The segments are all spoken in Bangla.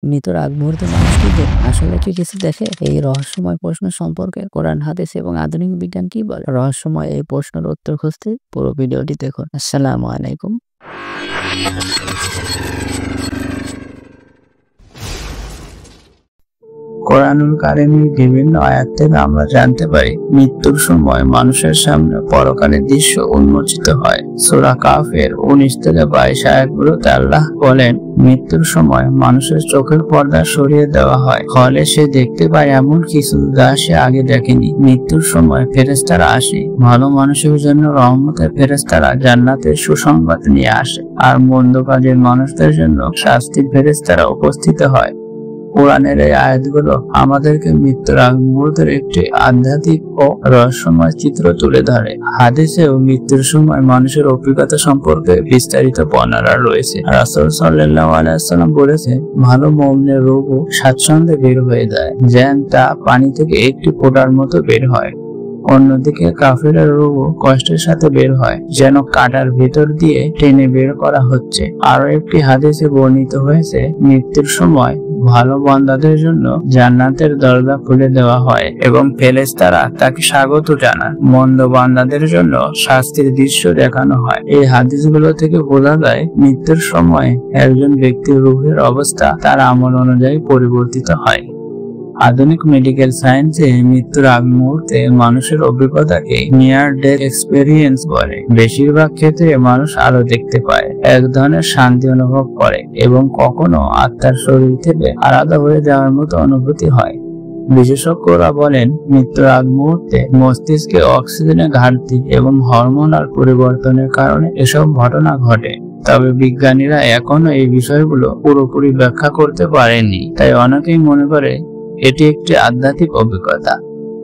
মৃত্যুর আগ মুহূর্তে মানুষ কি আসলে কি কিছু দেখে? এই রহস্যময় প্রশ্ন সম্পর্কে কোরআন, হাদিস এবং আধুনিক বিজ্ঞান কি বলে? রহস্যময় এই প্রশ্নের উত্তর খুঁজতে পুরো ভিডিওটি দেখুন। আসসালামু আলাইকুম। কোরআনুল কারীমের বিভিন্ন আয়াত থেকে আমরা জানতে পারি মৃত্যুর সময় মানুষের সামনে পরকালের দৃশ্য উন্মোচিত হয়। সূরা কাফের 19 থেকে 22 আয়াতগুলোতে আল্লাহ বলেন, মৃত্যুর সময় মানুষের চোখের পর্দা সরিয়ে দেওয়া হয়, ফলে সে দেখতে পায় এমন কিছু যা সে আগে দেখেনি। মৃত্যুর সময় ফেরেশতারা আসে, ভালো মানুষের জন্য রহমতের ফেরেশতারা জান্নাতের সুসংবাদ নিয়ে আসে, আর মন্দ কাজের মানুষদের জন্য শাস্তির ফেরেশতারা উপস্থিত হয়। কোরআনের এই আয়াতগুলো আমাদেরকে মৃত্যুর আগ মুহূর্তের একটি আধ্যাত্মিক ও রহস্যময় চিত্র তুলে ধরে। হাদিসেও মৃত্যুর সময় মানুষের অভিজ্ঞতা সম্পর্কে বিস্তারিত বর্ণনা রয়েছে। রাসূল সাল্লাল্লাহু আলাইহি ওয়াসাল্লাম বলেছেন, ভালো মুমিনের রূহও স্বাচ্ছন্দ্যে বের হয়ে যায়, যেন তা পানি থেকে একটি ফোঁটার মতো বের হয়। অন্যদিকে কাফিরের রূহ কষ্টের সাথে বের হয়, যেন কাঁটার ভেতর দিয়ে টেনে বের করা হচ্ছে। আরো একটি হাদিসে বর্ণিত হয়েছে, মৃত্যুর সময় ভালো বান্দাদের জন্য জান্নাতের দরজা খুলে দেওয়া হয় এবং ফেরেশতারা তাকে স্বাগত জানান। মন্দ বান্দাদের জন্য শাস্তির দৃশ্য দেখানো হয়। এই হাদিসগুলো থেকে বোঝা যায় মৃত্যুর সময় একজন ব্যক্তির রূহের অবস্থা তার আমল অনুযায়ী পরিবর্তিত হয়। আধুনিক মেডিকেল সায়েন্সে মৃত্যুর আগ মুহূর্তে মানুষের অভিজ্ঞতাকে নিয়ার ডেথ এক্সপেরিয়েন্স বলে। বেশিরভাগ ক্ষেত্রে মানুষ আলো দেখতে পায়, এক ধরনের শান্তি অনুভব করে এবং কখনো আত্মার শরীর থেকে আলাদা হয়ে যাওয়ার মতো অনুভূতি হয়। বিশেষজ্ঞরা বলেন, মৃত্যুর আগ মুহূর্তে মস্তিষ্কে অক্সিজেনের ঘাটতি এবং হরমোনাল পরিবর্তনের কারণে এসব ঘটনা ঘটে। তবে বিজ্ঞানীরা এখনো এই বিষয়গুলো পুরোপুরি ব্যাখ্যা করতে পারেনি, তাই অনেকেই মনে করে এটি একটি আধ্যাত্মিক অভিজ্ঞতা।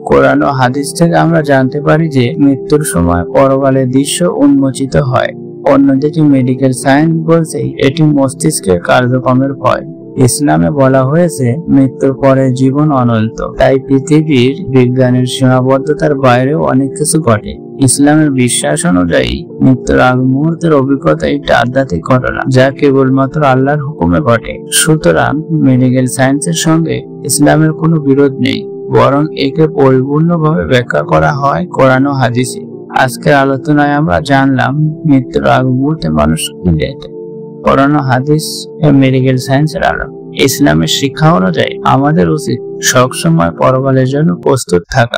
কোরআন ও হাদিস থেকে আমরা জানতে পারি যে মৃত্যুর সময় পরকালের দৃশ্য উন্মোচিত হয়। অন্যদিকে মেডিকেল সায়েন্স বলছে এটি মস্তিষ্কের কার্যক্রমের ফল। ইসলামে বলা হয়েছে মৃত্যুর পরে জীবন অনন্ত, তাই পৃথিবীর বিজ্ঞানের সীমাবদ্ধতার বাইরেও অনেক কিছু ঘটে। ইসলামের বিশ্বাস অনুযায়ী মৃত্যুর আগ মুহূর্তের অভিজ্ঞতা একটি আধ্যাত্মিক ঘটনা, যা কেবলমাত্র আল্লাহর হুকুমে ঘটে। সুতরাং মেডিকেল সায়েন্সের সঙ্গে ইসলামের কোনো বিরোধ নেই, বরং একে পরিপূর্ণভাবে ব্যাখ্যা করা হয় কোরআন ও হাদিসে। আজকের আলোচনায় আমরা জানলাম মৃত্যুর আগ মুহূর্তে মানুষ কি দেখে। কোরআন ও হাদিস মেডিকেল সায়েন্সের আলো। ইসলামের শিক্ষা অনুযায়ী আমাদের উচিত সবসময় পরকালের জন্য প্রস্তুত থাকা।